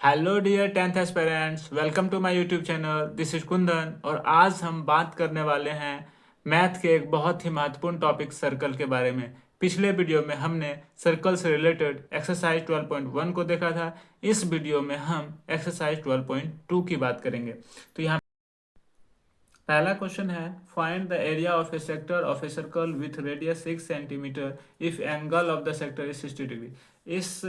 Hello dear tenth aspirants, welcome to my YouTube channel. This is Kundan और आज हम बात करने वाले हैं मैथ के एक बहुत ही महत्वपूर्ण टॉपिक सर्कल के बारे में। पिछले वीडियो में हमने सर्कल से रिलेटेड एक्सरसाइज 12.1 को देखा था। इस वीडियो में हम एक्सरसाइज 12.2 की बात करेंगे। तो यहाँ पहला क्वेश्चन है, find the area of a sector of a circle with radius 6 centimetre if angle of the sector is 60 degree. इस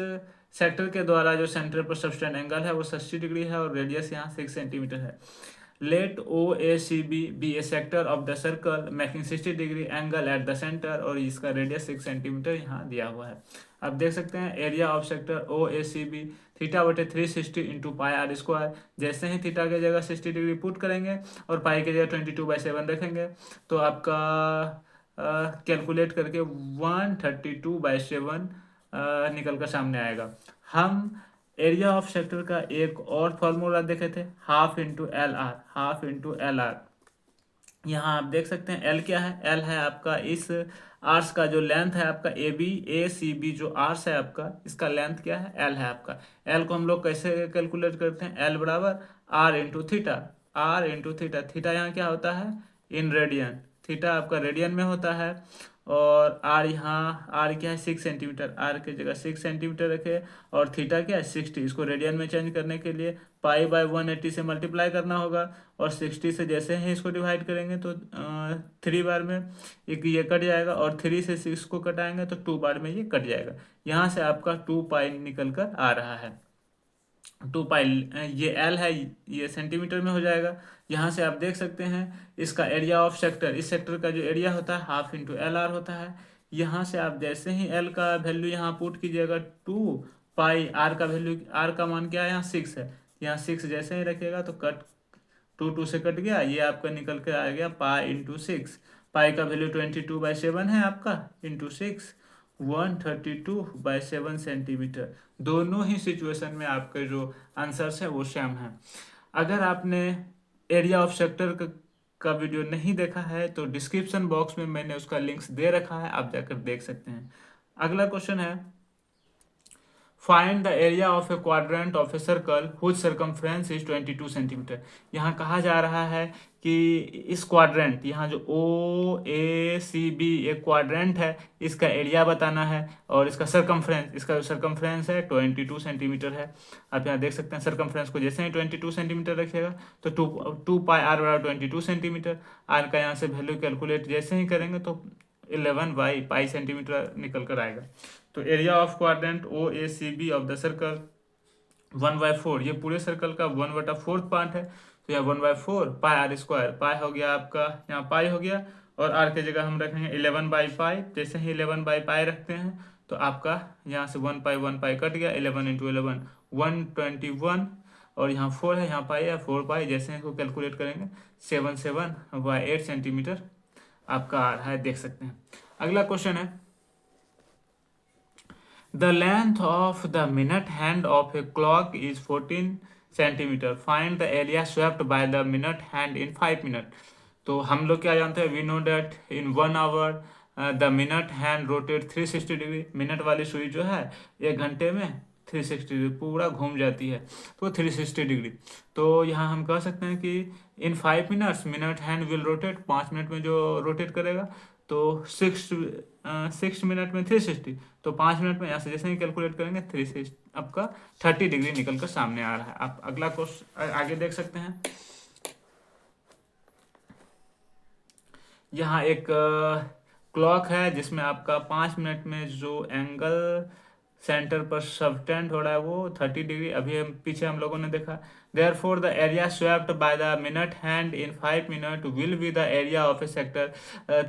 सेक्टर के द्वारा जो सेंटर पर सबटेंड एंगल है वो 60 डिग्री है और रेडियस यहाँ 6 सेंटीमीटर है। Let O A C B a sector of the circle making 60 degree angle at the centre, और इसका रेडियस 6 सेंटीमीटर यहाँ दिया हुआ है। आप देख सकते हैं area of sector O A C B theta बटे 360 इंटू पाई आर स्क्वायर। जैसे ही थीटा की जगह 60 डिग्री पुट करेंगे और पाई की जगह 22/7 रखेंगे तो आपका कैलकुलेट करके 132/7 निकल कर सामने आएगा। हम एरिया ऑफ सेक्टर का एक और फॉर्मूला देखे थे, हाफ इंटू एल आर। यहाँ आप देख सकते हैं एल क्या है, एल है आपका इस आर्स का जो लेंथ है आपका ए सी बी जो आर्स है आपका, इसका लेंथ क्या है, एल है आपका। एल को हम लोग कैसे कैलकुलेट करते हैं, एल बराबर R into theta. R into theta, theta यहाँ क्या होता है इन रेडियन, थीटा आपका रेडियन में होता है। और आर यहाँ आर क्या है 6 सेंटीमीटर, आर की जगह 6 सेंटीमीटर रखे और थीटा क्या है 60। इसको रेडियन में चेंज करने के लिए पाई बाय 180 से मल्टीप्लाई करना होगा और 60 से जैसे ही इसको डिवाइड करेंगे तो 3 बार में एक ये कट जाएगा और 3 से 6 को कटाएंगे तो 2 बार में ये कट जाएगा। यहाँ से आपका 2 पाई निकल कर आ रहा है। 2 पाई ये एल है, ये सेंटीमीटर में हो जाएगा। यहाँ से आप देख सकते हैं इसका एरिया ऑफ सेक्टर, इस सेक्टर का जो एरिया होता है हाफ इंटू एल आर होता है। यहाँ से आप जैसे ही एल का वैल्यू यहाँ पुट कीजिएगा 2 पाई, आर का वैल्यू, आर का मान क्या है यहाँ 6 है, यहाँ 6 जैसे ही रखेगा तो कट 2 से कट गया, ये आपका निकल के आ गया पाई इंटू 6। पाई का वैल्यू 22/7 है आपका इंटू 6, 132/7 सेंटीमीटर। दोनों ही सिचुएशन में आपके जो आंसर्स है वो सेम है। अगर आपने एरिया ऑफ सेक्टर का वीडियो नहीं देखा है तो डिस्क्रिप्शन बॉक्स में मैंने उसका लिंक्स दे रखा है, आप जाकर देख सकते हैं। अगला क्वेश्चन है, find the area of a quadrant of a circle whose circumference is 22 centimetre. यहाँ कहा जा रहा है कि इस क्वाड्रेंट, यहाँ जो ओ ए सी बी एक क्वाड्रेंट है, इसका एरिया बताना है और इसका सर्कमफ्रेंस, इसका जो सर्कमफ्रेंस है 22 सेंटीमीटर है। आप यहाँ देख सकते हैं सर्कमफ्रेंस को जैसे ही 22 सेंटीमीटर रखिएगा तो टू पाई आर बराबर 22 सेंटीमीटर। आर का यहाँ से वैल्यू कैलकुलेट जैसे ही करेंगे तो 11/पाई सेंटीमीटर निकल कर आएगा। तो area of quadrant O A C B of the circle 1/4, ये पूरे सर्कल का 1/4 पार्ट है। तो यहाँ 1/4 पाई आर स्क्वायर, पाई हो गया आपका, यहाँ पाई हो गया और आर की जगह हम रखेंगे 11/पाई। जैसे ही 11/पाई रखते हैं तो आपका यहाँ से 1 पाई कट गया, 11 इंटू 11 121 और यहाँ 4 है, यहाँ पाई है 4 पाई। जैसे इसको कैलकुलेट करेंगे 77/8 सेंटीमीटर आपका आ रहा है, देख सकते हैं। अगला क्वेश्चन है, the length of the minute hand of a clock is 14 centimetre. Find the area swept by the minute hand in 5 minute. तो हम लोग क्या जानते हैं, we know that in 1 hour the minute hand rotate 360 degree. Minute वाली सुई जो है 1 घंटे में 360 डिग्री पूरा घूम जाती है, तो 360 डिग्री। तो यहाँ हम कह सकते हैं कि इन 5 minutes minute hand will rotate, 5 minute में जो रोटेट करेगा तो 6 मिनट में 360, तो 5 मिनट में यहाँ से जैसे ही कैलकुलेट करेंगे 360 आपका 30 डिग्री निकल कर सामने आ रहा है। आप अगला क्वेश्चन आगे देख सकते हैं। यहाँ एक क्लॉक है जिसमें आपका 5 मिनट में जो एंगल सेंटर पर सबटेंड हो रहा है वो 30 डिग्री, अभी पीछे हम लोगों ने देखा। Therefore the area swept by the minute hand in 5 minute will be the area of a sector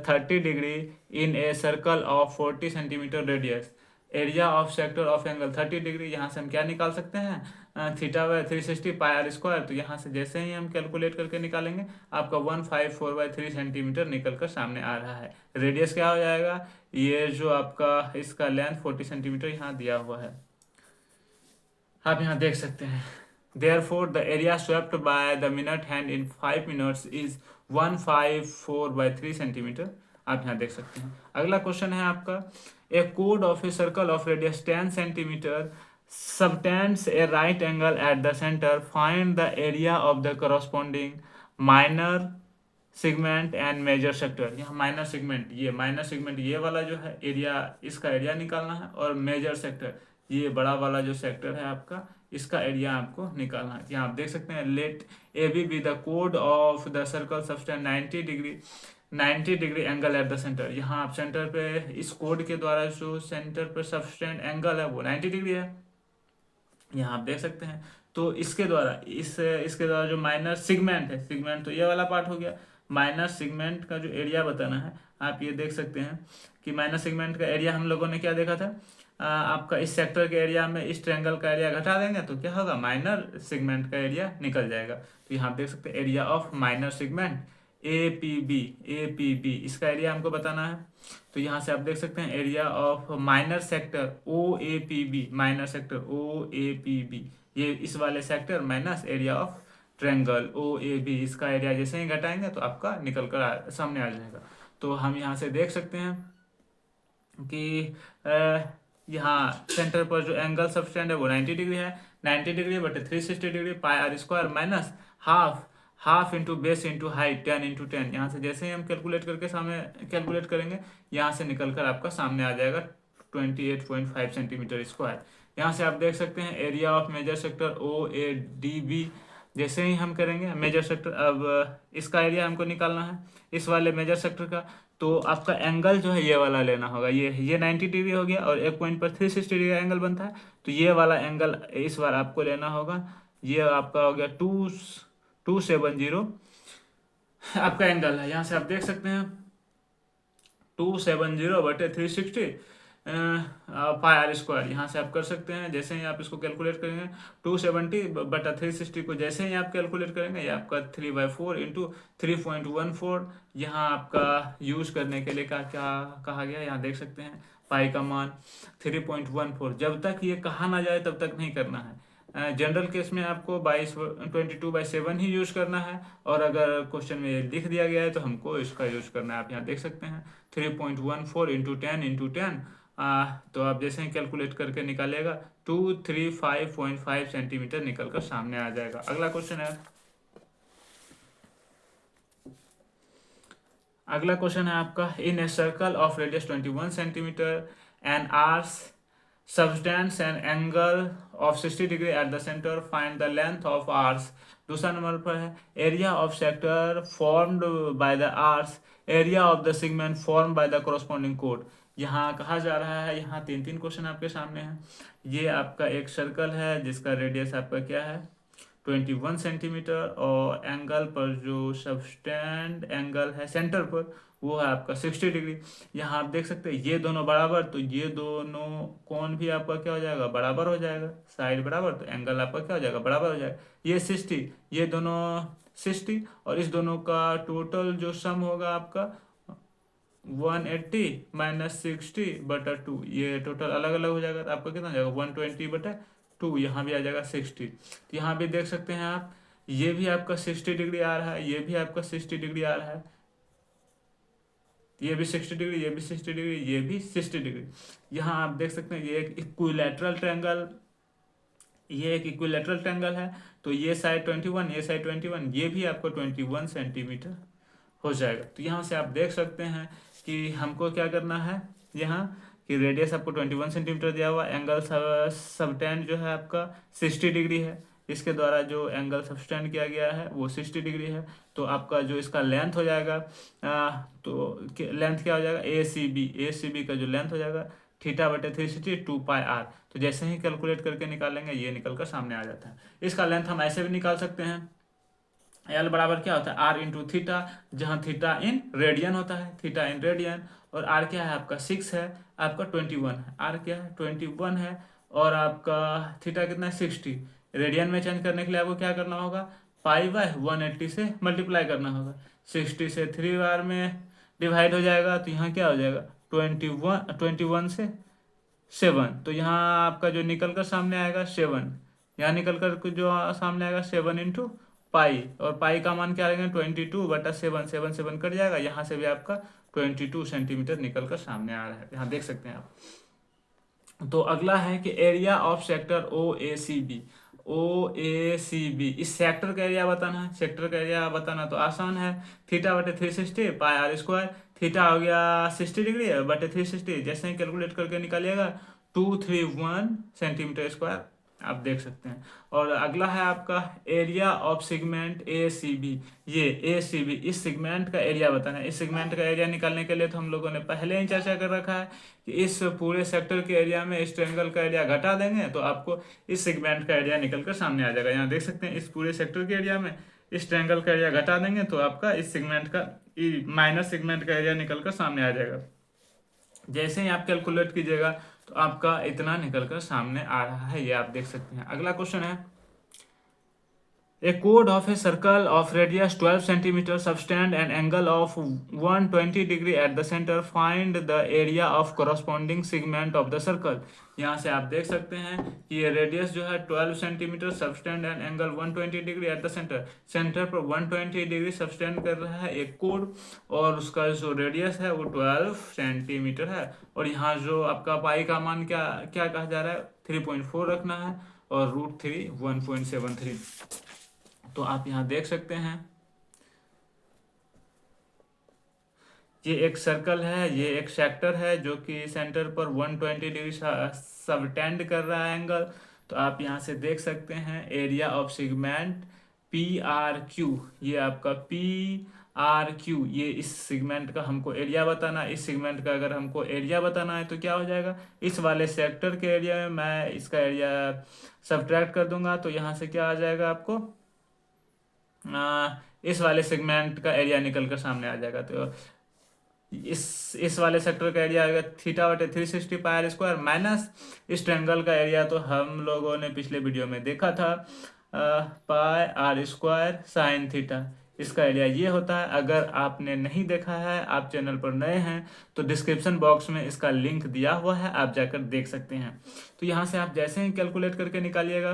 30 degree in a circle of 40 centimetre radius. Area of sector of angle 30 degree, यहाँ से हम क्या निकाल सकते हैं, theta by 360 pi are square. तो यहाँ से जैसे ही हम कैलकुलेट करके निकालेंगे आपका 154/3 सेंटीमीटर निकल कर सामने आ रहा है। रेडियस क्या हो जाएगा, ये जो आपका इसका लेंथ 40 सेंटीमीटर यहाँ दिया हुआ है, आप यहाँ देख सकते हैं। Therefore the area swept by the minute hand in 5 minutes is 154/3 centimetre, आप यहाँ देख सकते हैं। अगला क्वेश्चन है आपका, ए कोड of a circle of radius 10 centimetre subtends a right angle at the center, find the area of the corresponding minor segment and major sector. यहाँ माइनर सेगमेंट ये वाला जो है एरिया, इसका एरिया निकालना है, और मेजर सेक्टर ये बड़ा वाला जो सेक्टर है आपका, इसका एरिया आपको निकालना है। यहाँ आप देख सकते हैं, लेट ए बी द कोड of the circle subtend 90 degree angle at the centre. यहाँ आप सेंटर पे इस कोड के द्वारा जो सेंटर पर सबटेंड एंगल है वो 90 डिग्री है, यहाँ आप देख सकते हैं। तो इसके द्वारा इसके द्वारा जो माइनर सिगमेंट है, सिगमेंट तो ये वाला पार्ट हो गया, माइनर सिगमेंट का जो एरिया बताना है, आप ये देख सकते हैं कि माइनर सिगमेंट का एरिया हम लोगों ने क्या देखा था, आपका इस सेक्टर के एरिया में इस ट्रायंगल का एरिया घटा देंगे तो क्या होगा, माइनर सिगमेंट का एरिया निकल जाएगा। तो यहाँ आप देख सकते हैं area of minor segment A P B, इसका एरिया हमको बताना है। तो यहाँ से आप देख सकते हैं area of minor sector O A P B, minor sector O A P B, ये इस वाले sector minus area of triangle O A B, इसका एरिया जैसे ही घटाएंगे तो आपका निकल कर सामने आ जाएगा। तो हम यहाँ से देख सकते हैं कि यहाँ सेंटर पर जो एंगल सबटेंड है वो 90 डिग्री है, 90 डिग्री बटे 360 degree pi are square minus half into base into height 10 into 10। यहाँ से जैसे ही हम कैलकुलेट करके सामने कैलकुलेट करेंगे, यहाँ से निकल कर आपका सामने आ जाएगा 28.5 सेंटीमीटर स्क्वायर। यहाँ से आप देख सकते हैं area of major sector O A D B, जैसे ही हम करेंगे मेजर सेक्टर, अब इसका एरिया हमको निकालना है इस वाले मेजर सेक्टर का। तो आपका एंगल जो है ये वाला लेना होगा, ये 90 डिग्री हो गया और एक पॉइंट पर 360 डिग्री का एंगल बनता है, तो ये वाला एंगल इस बार आपको लेना होगा। ये आपका हो गया 270 आपका एंगल है। यहाँ से आप देख सकते हैं 270 बटे 360 पाई आर स्क्वायर, यहाँ से आप कर सकते हैं। जैसे ही आप इसको कैलकुलेट करेंगे 270 बटा 360 को जैसे ही आप कैलकुलेट करेंगे, ये आपका 3/4 इंटू 3.14 यहाँ आपका यूज करने के लिए क्या कहा गया, यहाँ देख सकते हैं पाई का मान 3.14। जब तक ये कहा ना जाए तब तक नहीं करना है। जनरल केस में आपको 22/7 ही यूज करना है, और अगर क्वेश्चन में ये लिख दिया गया है तो हमको इसका यूज करना है। आप यहाँ देख सकते हैं 3.14 इंटू 10 इंटू 10, तो आप जैसे ही कैलकुलेट करके निकालेगा 235.5 सेंटीमीटर निकल कर सामने आ जाएगा। अगला क्वेश्चन है, अगला क्वेश्चन है आपका, in a circle of radius 21 centimetre and arc subtends an angle of 60 degree at the centre, find the length of arc. दूसरा नंबर पर है area of sector formed by the arc, area of the segment formed by the corresponding कोड। यहाँ कहा जा रहा है, यहाँ तीन क्वेश्चन आपके सामने हैं। ये आपका एक सर्कल है जिसका रेडियस आपका क्या है 21 सेंटीमीटर, और एंगल पर जो सबटेंड एंगल है सेंटर पर वो है आपका 60 डिग्री। यहाँ आप देख सकते हैं ये दोनों बराबर, तो ये दोनों कोण भी आपका क्या हो जाएगा, बराबर हो जाएगा, साइड बराबर, तो एंगल आपका क्या हो जाएगा, बराबर हो जाएगा। ये 60, ये दोनों 60, और इस दोनों का टोटल जो सम होगा आपका 180 माइनस 60 बटा 2, ये टोटल अलग अलग हो जाएगा, तो आपका कितना हो जाएगा 120 बटा 2, यहाँ भी आ जाएगा 60। तो यहाँ भी देख सकते हैं आप, ये भी आपका 60 डिग्री आ रहा है, ये भी आपका 60 डिग्री आ रहा है, ये भी 60 डिग्री, ये भी 60 डिग्री, ये भी 60 डिग्री। यहाँ आप देख सकते हैं ये एक इक्विलैटरल ट्रायंगल, ये एक इक्विलैटरल ट्रायंगल है, तो ये साइड 21, ये साइड 21, ये भी आपको 21 सेंटीमीटर हो जाएगा। तो यहाँ से आप देख सकते हैं कि हमको क्या करना है, यहाँ कि रेडियस आपको 21 सेंटीमीटर दिया हुआ, एंगल सबटेंड जो है आपका 60 डिग्री है, इसके द्वारा जो एंगल सबटेंड किया गया है वो 60 डिग्री है। तो आपका जो इसका लेंथ हो जाएगा, तो लेंथ क्या हो जाएगा ए सी बी का जो लेंथ हो जाएगा थीटा बटे 360 2 पाई आर। तो जैसे ही कैलकुलेट करके निकालेंगे ये निकल कर सामने आ जाता है। इसका लेंथ हम ऐसे भी निकाल सकते हैं, एल बराबर क्या होता है आर इंटू थीटा, जहाँ थीटा इन रेडियन होता है, थीटा इन रेडियन, और आर क्या है आपका 6 है, आपका 21 है, आर क्या है 21 है, और आपका थीटा कितना है 60। रेडियन में चेंज करने के लिए आपको क्या करना होगा, पाई बाय 180 से मल्टीप्लाई करना होगा, 60 से 3 बार में डिवाइड हो जाएगा, तो यहाँ क्या हो जाएगा 21 से 7, तो यहाँ आपका जो निकल कर सामने आएगा 7, यहाँ निकल कर जो सामने आएगा 7 इंटू पाई, और पाई का मान क्या आएगा 22 बटा 7, 7 कट जाएगा, यहाँ से भी आपका 22 सेंटीमीटर निकल कर सामने आ रहा है, यहाँ देख सकते हैं आप। तो अगला है कि area of sector O A C B इस सेक्टर का एरिया बताना है। सेक्टर का एरिया बताना तो आसान है, थीटा बटे 360 पाई आर स्क्वायर। थीटा हो गया 60 डिग्री है बटे 360, जैसे ही कैलकुलेट करके निकालिएगा 231 सेंटीमीटर स्क्वायर, आप देख सकते हैं। और अगला है आपका area of segment A C B. ये ए सी बी इस सेगमेंट का एरिया बताना है। इस सेगमेंट का एरिया निकालने के लिए तो हम लोगों ने पहले ही चर्चा कर रखा है कि इस पूरे सेक्टर के एरिया में इस ट्रायंगल का एरिया घटा देंगे तो आपको इस सेगमेंट का एरिया निकल कर सामने आ जाएगा। यहाँ देख सकते हैं इस पूरे सेक्टर के एरिया में इस ट्रायंगल का एरिया घटा देंगे तो आपका इस सेगमेंट का माइनस सेगमेंट का एरिया निकल कर सामने आ जाएगा। जैसे ही आप कैलकुलेट कीजिएगा तो आपका इतना निकल कर सामने आ रहा है, ये आप देख सकते हैं। अगला क्वेश्चन है A chord of a circle of radius 12 centimeter subtend an angle of 120 degree at the center. Find the area of corresponding segment of the circle. यहाँ से आप देख सकते हैं कि ये रेडियस जो है 12 centimetre subtend and angle 120 degree at the centre. Centre पर 120 डिग्री सबस्टेंड कर रहा है एक कोड, और उसका जो रेडियस है वो 12 सेंटीमीटर है। और यहाँ जो आपका पाई का मान क्या क्या कहा जा रहा है, 3.4 रखना है, और √3 1.73। तो आप यहाँ देख सकते हैं ये एक सर्कल है, ये एक सेक्टर है जो कि सेंटर पर 120 डिग्री सबटेंड कर रहा है एंगल। तो आप यहाँ से देख सकते हैं एरिया ऑफ सेगमेंट PRQ, ये आपका PRQ, ये इस सेगमेंट का हमको एरिया बताना। इस सेगमेंट का अगर हमको एरिया बताना है तो क्या हो जाएगा, इस वाले सेक्टर के एरिया में मैं इसका एरिया सब्ट्रैक्ट कर दूंगा तो यहाँ से क्या आ जाएगा आपको, इस वाले सेगमेंट का एरिया निकल कर सामने आ जाएगा। तो इस वाले सेक्टर का एरिया आएगा थीटा बटे 360 पाई आर स्क्वायर, माइनस इस ट्रायंगल का एरिया तो हम लोगों ने पिछले वीडियो में देखा था, पाई आर स्क्वायर साइन थीटा। इसका एरिया ये होता है। अगर आपने नहीं देखा है, आप चैनल पर नए हैं, तो डिस्क्रिप्शन बॉक्स में इसका लिंक दिया हुआ है, आप जाकर देख सकते हैं। तो यहाँ से आप जैसे ही कैलकुलेट करके निकालिएगा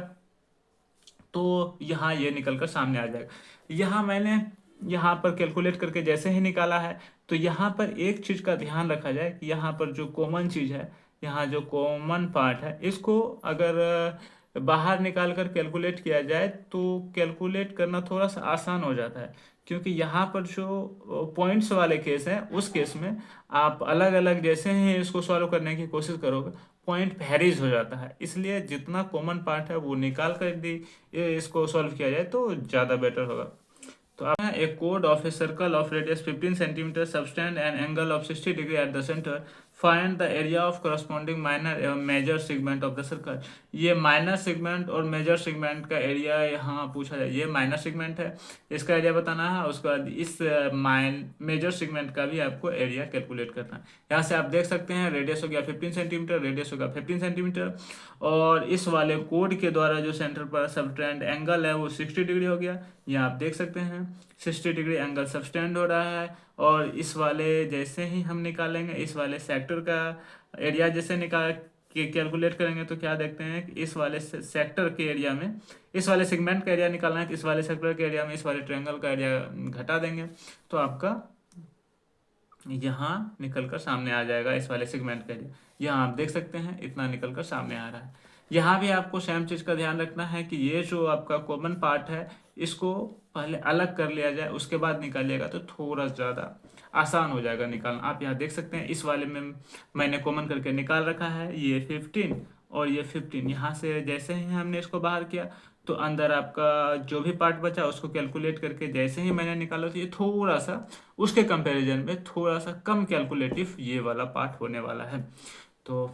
तो यहाँ ये निकल कर सामने आ जाएगा। यहाँ मैंने यहाँ पर कैलकुलेट करके जैसे ही निकाला है, तो यहाँ पर एक चीज़ का ध्यान रखा जाए कि यहाँ पर जो कॉमन चीज़ है, यहाँ जो कॉमन पार्ट है, इसको अगर बाहर निकाल कर कैलकुलेट किया जाए तो कैलकुलेट करना थोड़ा सा आसान हो जाता है। क्योंकि यहाँ पर जो पॉइंट्स वाले केस हैं, उस केस में आप अलग अलग जैसे ही इसको सॉल्व करने की कोशिश करोगे, पॉइंट वेरीज हो जाता है। इसलिए जितना कॉमन पार्ट है वो निकाल कर दी इसको सॉल्व किया जाए तो ज़्यादा बेटर होगा। तो आप ए कोड of a circle of radius 15 centimetre subtend and angle of 60 degree at the centre. Find the area of corresponding minor एवं major segment of the circle. ये माइनर सेगमेंट और मेजर सेगमेंट का area यहाँ पूछा जाए। ये minor segment है, इसका एरिया बताना है। उसके बाद इस मेजर सेगमेंट का भी आपको एरिया कैलकुलेट करना है। यहाँ से आप देख सकते हैं रेडियस हो गया 15 सेंटीमीटर, रेडियस होगा 15 सेंटीमीटर, और इस वाले कोड के द्वारा जो सेंटर पर सबटेंड एंगल है वो 60 डिग्री हो गया। यहाँ आप देख सकते हैं 60 डिग्री एंगल सबटेंड हो रहा है। और इस वाले जैसे ही हम निकालेंगे, इस वाले सेक्टर का एरिया जैसे निकाल के कैलकुलेट करेंगे तो क्या देखते हैं कि इस वाले सेक्टर के एरिया में, इस वाले सेगमेंट का एरिया निकालना है तो इस वाले सेक्टर के एरिया में इस वाले ट्रायंगल का एरिया घटा देंगे तो आपका यहाँ निकल कर सामने आ जाएगा इस वाले सेगमेंट का एरिया। यहाँ आप देख सकते हैं इतना निकल कर सामने आ रहा है। यहाँ भी आपको सेम चीज़ का ध्यान रखना है कि ये जो आपका कॉमन पार्ट है इसको पहले अलग कर लिया जाए, उसके बाद निकालिएगा तो थोड़ा ज़्यादा आसान हो जाएगा निकालना। आप यहाँ देख सकते हैं इस वाले में मैंने कॉमन करके निकाल रखा है, ये 15 और ये 15। यहाँ से जैसे ही हमने इसको बाहर किया तो अंदर आपका जो भी पार्ट बचा उसको कैलकुलेट करके जैसे ही मैंने निकाला तो ये थोड़ा सा उसके कंपैरिजन में थोड़ा सा कम कैलकुलेटिव ये वाला पार्ट होने वाला है। तो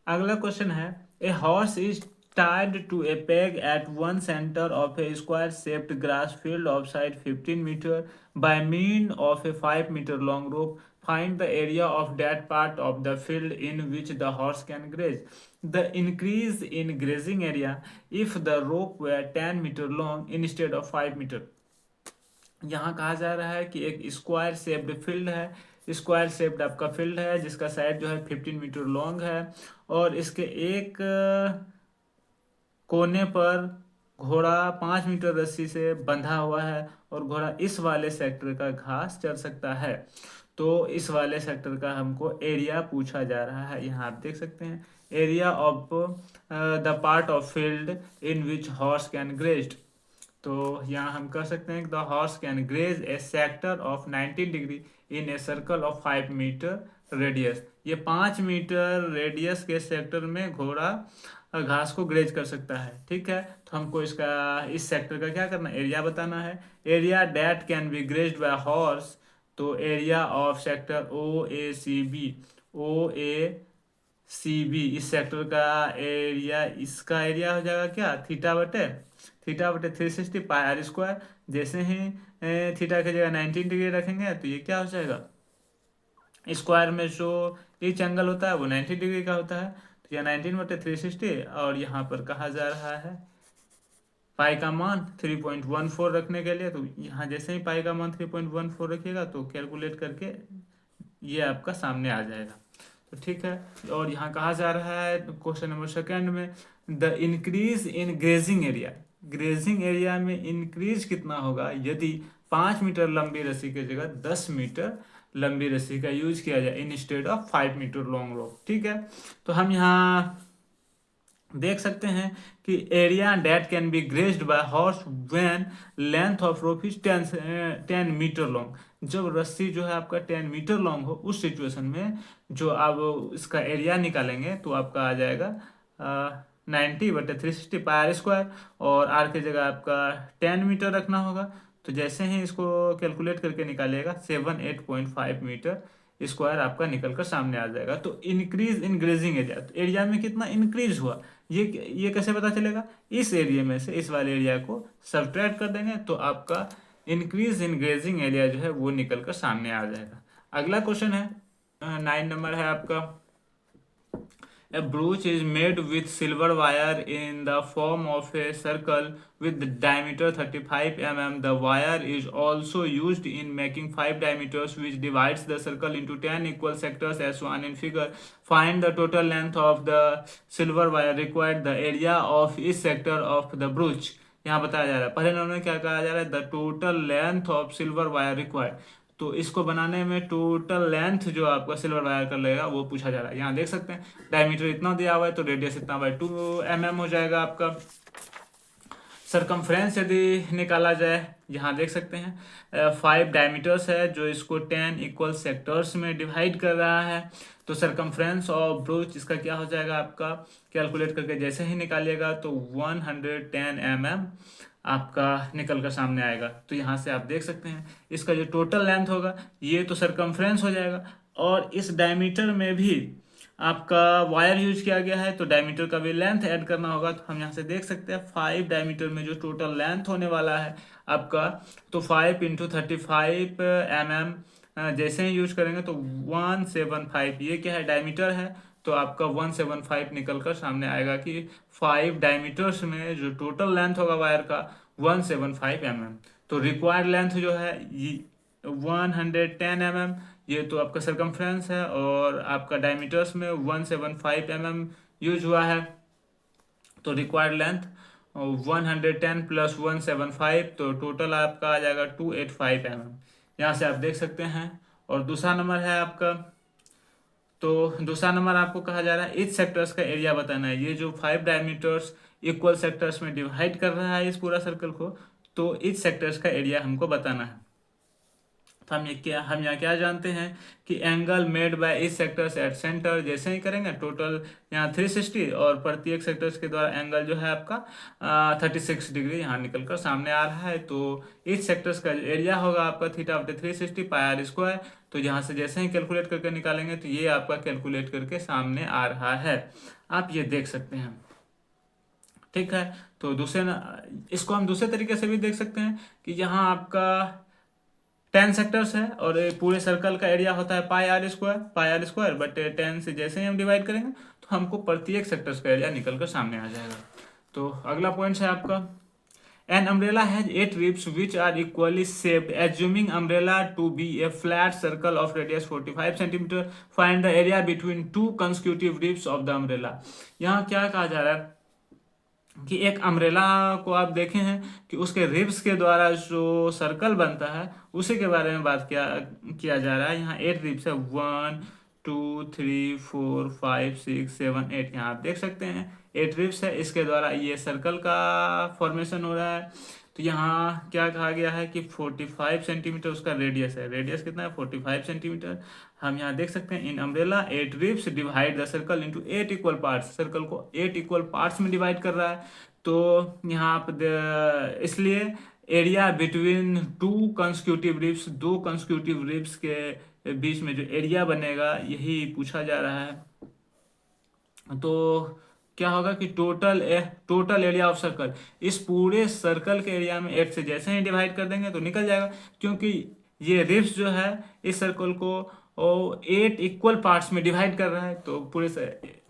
अगला क्वेश्चन है a horse is tied to a peg at one center of a square shaped grass field of side 15 meter by mean of a 5 meter long rope. Find the area of that part of the field in which the horse can graze. The increase in grazing area if the rope were 10 meter long instead of 5 meter. यहाँ कहा जा रहा है कि एक square shaped field है, square shaped आपका field है जिसका साइड जो है 15 मीटर लॉन्ग है, और इसके एक कोने पर घोड़ा 5 मीटर रस्सी से बंधा हुआ है और घोड़ा इस वाले सेक्टर का घास चर सकता है। तो इस वाले सेक्टर का हमको एरिया पूछा जा रहा है। यहाँ आप देख सकते हैं area of the part of field in which horse can grazed. तो यहाँ हम कह सकते हैं कि the horse can graze a sector of 19 degree in a circle of 5 metre radius. ये 5 मीटर रेडियस के सेक्टर में घोड़ा घास को ग्रेज कर सकता है। ठीक है, तो हमको इसका इस सेक्टर का क्या करना है, एरिया बताना है। Area that can be grazed by horse, तो area of sector O A C B इस सेक्टर का एरिया, इसका एरिया हो जाएगा क्या, थीटा बटे 360 पाई आर स्क्वायर। जैसे ही थीटा की जगह 19 डिग्री रखेंगे तो ये क्या हो जाएगा, स्क्वायर में जो ईच एंगल होता है वो 90 डिग्री का होता है। तो यह 19/360 और यहाँ पर कहा जा रहा है पाई का मान 3.14 रखने के लिए। तो यहाँ जैसे ही पाई का मान 3.14 रखिएगा तो कैलकुलेट करके ये आपका सामने आ जाएगा। तो ठीक है, और यहाँ कहा जा रहा है क्वेश्चन नंबर सेकंड में, the increase in grazing area, grazing area में इंक्रीज कितना होगा यदि 5 मीटर लंबी रस्सी की जगह 10 मीटर लंबी रस्सी का यूज किया जाए instead of 5 metre long rope. ठीक है, तो हम यहाँ देख सकते हैं कि area that can be grazed by horse when length of rope is 10 metre long. जब रस्सी जो है आपका 10 मीटर लॉन्ग हो उस सिचुएशन में जो आप इसका एरिया निकालेंगे तो आपका आ जाएगा 90/360 पाई आर स्क्वायर, और आर की जगह आपका 10 मीटर रखना होगा। तो जैसे ही इसको कैलकुलेट करके निकालिएगा 78.5 मीटर स्क्वायर आपका निकल कर सामने आ जाएगा। तो इंक्रीज इन ग्रेजिंग एरिया, तो एरिया में कितना इंक्रीज हुआ ये कैसे पता चलेगा, इस एरिया में से इस वाले एरिया को सब्ट्रैक्ट कर देंगे तो आपका इंक्रीज इन ग्रेजिंग एरिया जो है वो निकल कर सामने आ जाएगा। अगला क्वेश्चन है 9 नंबर है आपका, A brooch is made with silver wire in the form of a circle with diameter 35 mm. The wire is also used in making 5 diameters which divides the circle into 10 equal sectors as shown in figure. Find the total length of the silver wire required, the area of each sector of the brooch. यहाँ बताया जा रहा है, पहले number में क्या कहा जा रहा है, the total length of silver wire required. तो इसको बनाने में टोटल लेंथ जो आपका सिल्वर वायर का लगेगा वो पूछा जा रहा है। यहाँ देख सकते हैं डायमीटर इतना दिया हुआ है तो रेडियस इतना बाय 2 mm हो जाएगा आपका। सरकमफ्रेंस यदि निकाला जाए, यहाँ देख सकते हैं 5 डायमीटर्स है जो इसको 10 इक्वल सेक्टर्स में डिवाइड कर रहा है। तो सरकमफ्रेंस ऑफ ब्रूच इसका क्या हो जाएगा आपका, कैलकुलेट करके जैसे ही निकालिएगा तो 110 mm आपका निकल कर सामने आएगा। तो यहाँ से आप देख सकते हैं इसका जो टोटल लेंथ होगा ये तो सरकमफ्रेंस हो जाएगा, और इस डायमीटर में भी आपका वायर यूज किया गया है तो डायमीटर का भी लेंथ ऐड करना होगा। तो हम यहाँ से देख सकते हैं 5 डायमीटर में जो टोटल लेंथ होने वाला है आपका, तो 5 × 35 mm जैसे ही यूज करेंगे तो 175, ये क्या है डायमीटर है तो आपका 175 निकल कर सामने आएगा कि 5 डायमीटर्स में जो टोटल लेंथ होगा वायर का 175 mm। तो रिक्वायर्ड लेंथ जो है ये 110 mm, ये तो आपका सरकमफ्रेंस है, और आपका डायमीटर्स में 175 mm यूज हुआ है। तो रिक्वायर्ड लेंथ 110 + 175 तो टोटल आपका आ जाएगा 285 mm। यहाँ से आप देख सकते हैं। और दूसरा नंबर है आपका, तो दूसरा नंबर आपको कहा जा रहा है इस सेक्टर्स का एरिया बताना है। ये जो 5 डायमीटर्स इक्वल सेक्टर्स में डिवाइड कर रहा है इस पूरा सर्कल को, तो इस सेक्टर्स का एरिया हमको बताना है। तो हम यहाँ क्या जानते हैं कि एंगल मेड बाय इस सेक्टर्स एट सेंटर, जैसे ही करेंगे टोटल यहाँ 360 और प्रत्येक सेक्टर्स के द्वारा एंगल जो है आपका 36 डिग्री यहाँ निकल कर सामने आ रहा है। तो इस सेक्टर्स का एरिया होगा आपका θ/360 पाई आर स्क्वायर। तो यहाँ से जैसे ही कैलकुलेट करके निकालेंगे तो ये आपका कैलकुलेट करके सामने आ रहा है, आप ये देख सकते हैं। ठीक है, तो इसको हम दूसरे तरीके से भी देख सकते हैं कि यहाँ आपका 10 सेक्टर्स है और पूरे सर्कल का एरिया होता है पाई आर स्क्वायर, बट 10 से जैसे ही हम डिवाइड करेंगे तो हमको प्रत्येक सेक्टर्स का एरिया निकल कर सामने आ जाएगा। तो अगला पॉइंट है आपका, an umbrella has 8 ribs which are equally shaped, assuming umbrella to be a flat circle of radius 45 centimetre, find the area between 2 consecutive ribs of the umbrella. यहाँ क्या कहा जा रहा है, कि एक अम्ब्रेला को आप देखे हैं कि उसके रिब्स के द्वारा जो सर्कल बनता है उसी के बारे में बात किया किया जा रहा है। यहाँ 8 रिब्स है, 1 2 3 4 5 6 7 8, यहाँ आप देख सकते हैं 8 रिब्स है, इसके द्वारा ये सर्कल का फॉर्मेशन हो रहा है। तो यहाँ क्या कहा गया है कि 45 सेंटीमीटर उसका रेडियस है। रेडियस कितना है? 45 सेंटीमीटर। हम यहाँ देख सकते हैं in umbrella 8 ribs divide the circle into 8 equal parts, circle को 8 इक्वल पार्ट्स में डिवाइड कर रहा है। तो यहाँ पर इसलिए area between two consecutive ribs, दो कंसेक्यूटिव रिब्स के बीच में जो एरिया बनेगा यही पूछा जा रहा है। तो क्या होगा कि टोटल एरिया ऑफ सर्कल, इस पूरे सर्कल के एरिया में 8 से जैसे ही डिवाइड कर देंगे तो निकल जाएगा, क्योंकि ये रिब्स जो है इस सर्कल को 8 इक्वल पार्ट्स में डिवाइड कर रहा है। तो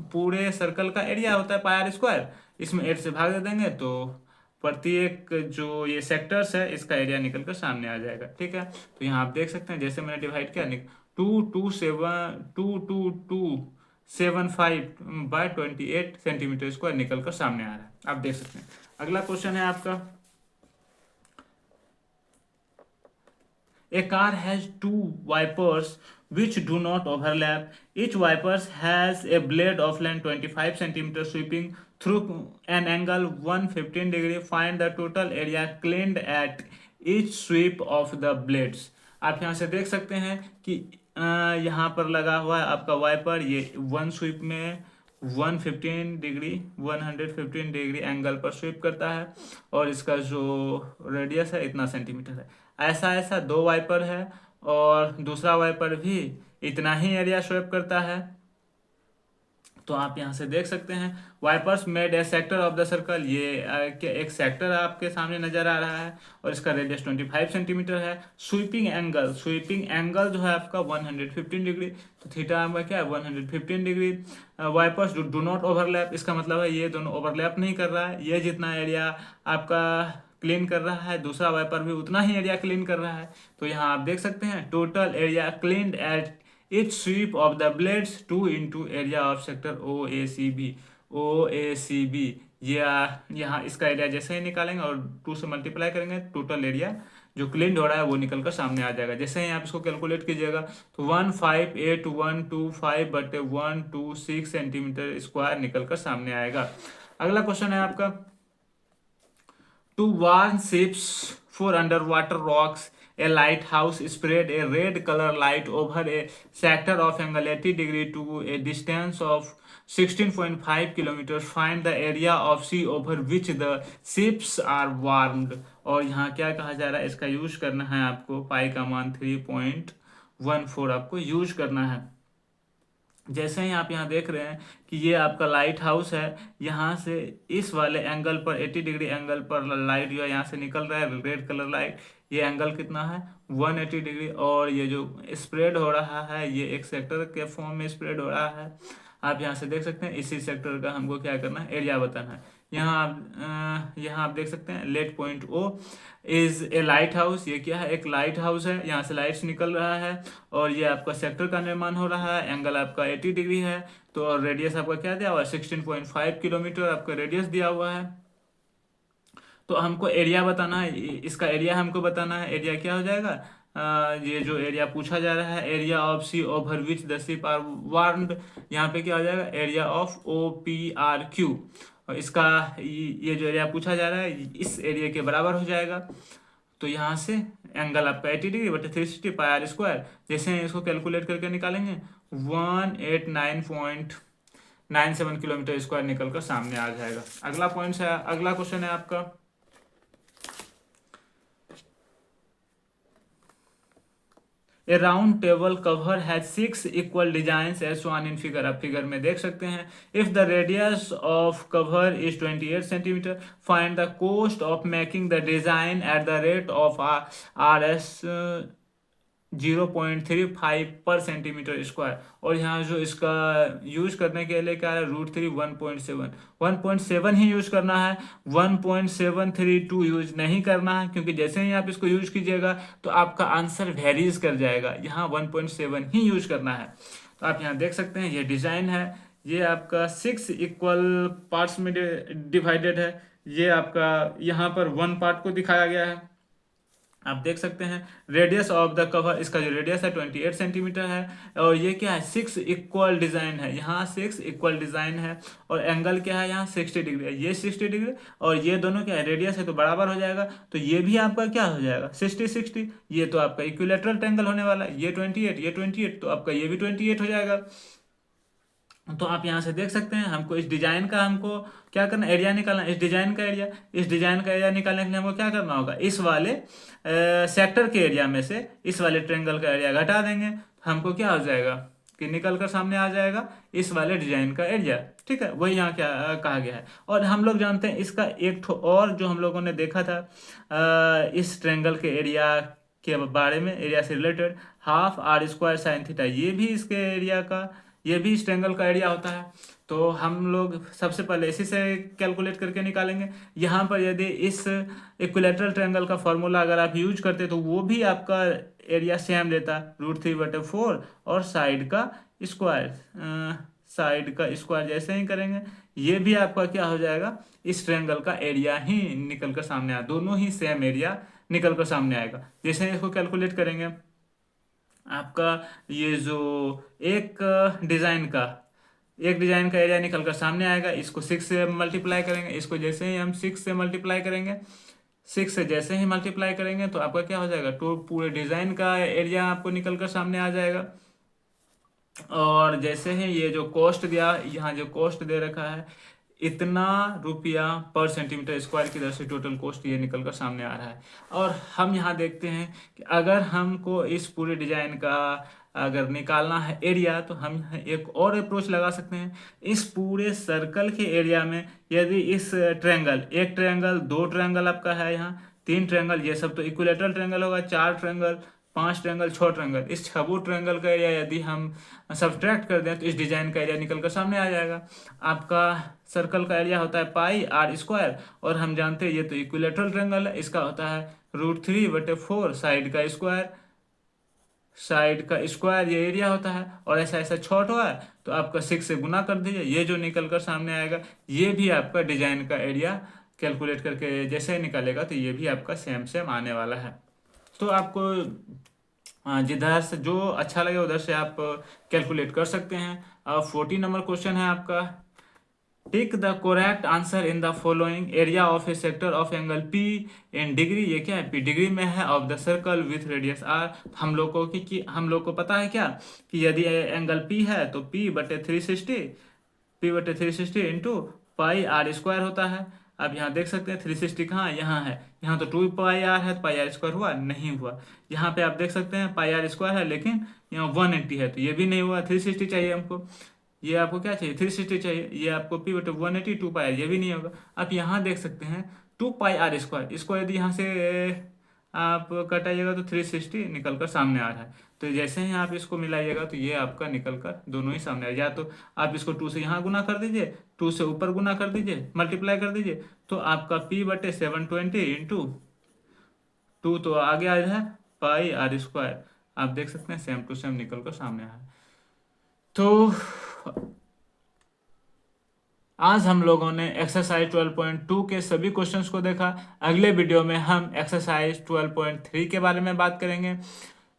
पूरे सर्कल का एरिया होता है पाई आर स्क्वायर, इसमें 8 से भाग दे देंगे तो प्रत्येक जो ये सेक्टर्स है इसका एरिया निकल कर सामने आ जाएगा। ठीक है, तो यहाँ आप देख सकते हैं जैसे मैंने डिवाइड किया, 275/28 सेंटीमीटर स्क्वायर निकल कर सामने आ रहा है, आप देख सकते हैं। अगला क्वेश्चन है आपका, A car has two wipers which do not overlap. Each wiper has a blade of length 25 centimeters sweeping through an angle 115 degree. Find the total area cleaned at each sweep of the blades. आप यहाँ से देख सकते हैं कि यहाँ पर लगा हुआ है आपका वाइपर, ये वन स्वीप में 115 डिग्री एंगल पर स्वीप करता है और इसका जो रेडियस है इतना सेंटीमीटर है। ऐसा ऐसा दो वाइपर है और दूसरा वाइपर भी इतना ही एरिया स्वीप करता है। तो आप यहाँ से देख सकते हैं wipers made a sector of the circle, ये एक सेक्टर आपके सामने नजर आ रहा है और इसका रेडियस 25 सेंटीमीटर है। स्वीपिंग एंगल जो है आपका 115 डिग्री, तो थीटा आपका क्या है 115 degree. Wipers do not overlap, इसका मतलब है ये दोनों ओवरलैप नहीं कर रहा है। ये जितना एरिया आपका क्लीन कर रहा है दूसरा वाइपर भी उतना ही एरिया क्लीन कर रहा है। तो यहाँ आप देख सकते हैं total area cleaned at each sweep of the blades 2 into area of sector OACB। ये यहाँ इसका एरिया जैसे ही निकालेंगे और 2 से मल्टीप्लाई करेंगे, टोटल एरिया जो क्लीन हो रहा है वो निकल कर सामने आ जाएगा। जैसे ही आप इसको कैलकुलेट कीजिएगा तो 158,125/126 सेंटीमीटर स्क्वायर निकल कर सामने आएगा। अगला क्वेश्चन है आपका, To warn ships for underwater rocks, a lighthouse spread a red color light over a sector of angle 80 degree to a distance of 16.5 kilometers. Find the area of sea over which the ships are warned। और यहाँ क्या कहा जा रहा है, इसका use करना है आपको पाई का मान 3.14 आपको यूज करना है। जैसे ही आप यहाँ देख रहे हैं कि ये आपका लाइट हाउस है, यहाँ से इस वाले एंगल पर 80 डिग्री एंगल पर लाइट जो है यहाँ से निकल रहा है रेड कलर लाइट। ये एंगल कितना है 180 डिग्री और ये जो स्प्रेड हो रहा है ये एक सेक्टर के फॉर्म में स्प्रेड हो रहा है। आप यहाँ से देख सकते हैं इसी सेक्टर का हमको क्या करना है, एरिया बताना है। यहाँ आप देख सकते हैं let point O is a light house, ये क्या है एक लाइट हाउस है, यहाँ से लाइट्स निकल रहा है और ये आपका सेक्टर का निर्माण हो रहा है। एंगल आपका 80 डिग्री है, तो रेडियस आपका क्या दिया हुआ है 16.5 किलोमीटर आपका रेडियस दिया हुआ है। तो हमको एरिया बताना है, इसका एरिया हमको बताना है। एरिया क्या हो जाएगा, ये जो एरिया पूछा जा रहा है area of sea over which the ship are warned, यहाँ पे क्या हो जाएगा एरिया ऑफ OPRQ। और इसका ये जो एरिया पूछा जा रहा है इस एरिया के बराबर हो जाएगा। तो यहाँ से एंगल आपका 80 डिग्री बटे 360 पाई आर स्क्वायर, जैसे इसको कैलकुलेट करके निकालेंगे 189.97 किलोमीटर स्क्वायर निकल कर सामने आ जाएगा। अगला क्वेश्चन है आपका, a round table cover has 6 equal design as one in figure. आप फिगर में देख सकते हैं if the radius of cover is 28 centimetre find the cost of making the design at the rate of RS 0.35 पर centimetre square. और यहाँ जो इसका यूज करने के लिए क्या है √3 1.7 ही यूज करना है, 1.732 यूज नहीं करना है, क्योंकि जैसे ही आप इसको यूज कीजिएगा तो आपका आंसर वेरीज कर जाएगा। यहाँ 1.7 ही यूज करना है। तो आप यहाँ देख सकते हैं ये डिजाइन है, ये आपका 6 इक्वल पार्ट्स में डिवाइडेड है। ये आपका यहाँ पर 1 पार्ट को दिखाया गया है, आप देख सकते हैं। रेडियस ऑफ द कवर, इसका जो रेडियस है 28 सेंटीमीटर है। और ये क्या है, 6 इक्वल डिजाइन है, यहाँ 6 इक्वल डिजाइन है। और एंगल क्या है, यहाँ 60 डिग्री है, ये 60 डिग्री और ये दोनों क्या है, रेडियस है तो बराबर हो जाएगा। तो ये भी आपका क्या हो जाएगा, 60-60। ये तो आपका इक्विलेटरल ट्रायंगल होने वाला है, ये 28, ये 28, तो आपका ये भी 28 हो जाएगा। तो आप यहाँ से देख सकते हैं, हमको इस डिजाइन का हमको क्या करना, एरिया निकालना, इस डिजाइन का एरिया। इस डिजाइन का एरिया निकालने के लिए हमको क्या करना होगा, इस वाले सेक्टर के एरिया में से इस वाले ट्रायंगल का एरिया घटा देंगे, हमको क्या हो जाएगा कि निकल कर सामने आ जाएगा इस वाले डिजाइन का एरिया। ठीक है, वही यहाँ क्या कहा गया है। और हम लोग जानते हैं इसका एक ठो और जो हम लोगों ने देखा था इस ट्रायंगल के एरिया के बारे में, एरिया से related, half r square sine theta, ये भी इसके एरिया का, ये भी इस ट्रायंगल का एरिया होता है। तो हम लोग सबसे पहले इसी से कैलकुलेट करके निकालेंगे। यहाँ पर यदि इस इक्विलेटरल ट्रायंगल का फॉर्मूला अगर आप यूज करते तो वो भी आपका एरिया सेम देता, √3/4 और साइड का स्क्वायर, साइड का स्क्वायर जैसे ही करेंगे ये भी आपका क्या हो जाएगा, इस ट्रायंगल का एरिया ही निकल कर सामने आया, दोनों ही सेम एरिया निकल कर सामने आएगा। जैसे ही इसको कैलकुलेट करेंगे, आपका ये जो एक डिजाइन का एरिया निकल कर सामने आएगा, इसको 6 से मल्टीप्लाई करेंगे, इसको जैसे ही हम 6 से मल्टीप्लाई करेंगे, 6 से जैसे ही मल्टीप्लाई करेंगे तो आपका क्या हो जाएगा, तो पूरे डिजाइन का एरिया आपको निकल कर सामने आ जाएगा। और जैसे ही ये जो कॉस्ट दिया, यहाँ जो कॉस्ट दे रखा है इतना रुपया पर सेंटीमीटर स्क्वायर की तरफ से टोटल कॉस्ट ये निकल कर सामने आ रहा है। और हम यहाँ देखते हैं कि अगर हमको इस पूरे डिजाइन का अगर निकालना है एरिया, तो हम यहाँ एक और अप्रोच लगा सकते हैं। इस पूरे सर्कल के एरिया में यदि इस ट्रायंगल, एक ट्रायंगल, 2 ट्रायंगल आपका है, यहाँ 3 ट्रायंगल, ये सब तो इक्विलेटरल ट्रायंगल होगा, 4 ट्रायंगल, 5 ट्रायंगल, 6 ट्रायंगल, इस 6 ट्रायंगल का एरिया यदि हम सब्ट्रैक्ट कर दें तो इस डिजाइन का एरिया निकल कर सामने आ जाएगा। आपका सर्कल का एरिया होता है पाई आर स्क्वायर, और हम जानते हैं ये तो इक्विलेटरल ट्रायंगल है, इसका होता है √3/4 साइड का स्क्वायर, साइड का स्क्वायर ये एरिया होता है। और ऐसा ऐसा छोटा हुआ है तो आपका 6 से गुना कर दीजिए, ये जो निकल कर सामने आएगा ये भी आपका डिजाइन का एरिया कैलकुलेट करके जैसे ही निकालेगा तो ये भी आपका सेम सेम आने वाला है। तो आपको जिधर से जो अच्छा लगे उधर से आप कैलकुलेट कर सकते हैं। अब 14 नंबर क्वेश्चन है आपका, tick the correct answer in the following area of a sector of angle p in degree, ये क्या है, पी डिग्री में है, of the circle with radius r. हम लोग को हम लोग को पता है क्या कि यदि एंगल पी है तो P/360 into pi are square होता है। अब यहाँ देख सकते हैं 360 कहाँ, यहाँ है, यहाँ तो 2πr है तो पाई आर स्क्वायर हुआ नहीं हुआ। यहाँ पे आप देख सकते हैं पाई आर स्क्वायर है लेकिन यहाँ 180 है तो ये भी नहीं हुआ, 360 चाहिए हमको। ये आपको क्या चाहिए, 360 चाहिए, ये आपको P/180 2πr, ये भी नहीं होगा। आप यहाँ देख सकते हैं 2πr², इसको यदि यहाँ से आप कटाइएगा तो 360 निकल कर सामने आ रहा है। तो जैसे ही आप इसको मिलाइएगा तो ये आपका निकल कर दोनों ही सामने आ जाए। या तो आप इसको 2 से यहाँ गुना कर दीजिए, 2 से ऊपर गुना कर दीजिए, मल्टीप्लाई कर दीजिए, तो आपका P/720 इंटू 2 तो आगे आ जाए पाई आर स्क्वायर। आप देख सकते हैं सेम टू सेम निकल कर सामने आ रहा है। तो आज हम लोगों ने एक्सरसाइज 12.2 के सभी क्वेश्चंस को देखा। अगले वीडियो में हम एक्सरसाइज 12.3 के बारे में बात करेंगे।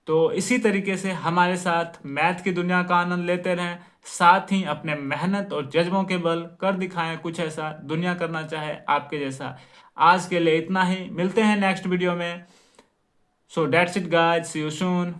तो इसी तरीके से हमारे साथ मैथ की दुनिया का आनंद लेते रहें, साथ ही अपने मेहनत और जज्बों के बल कर दिखाएं कुछ ऐसा दुनिया करना चाहे आपके जैसा। आज के लिए इतना ही, मिलते हैं नेक्स्ट वीडियो में। So that's it guys, see you soon.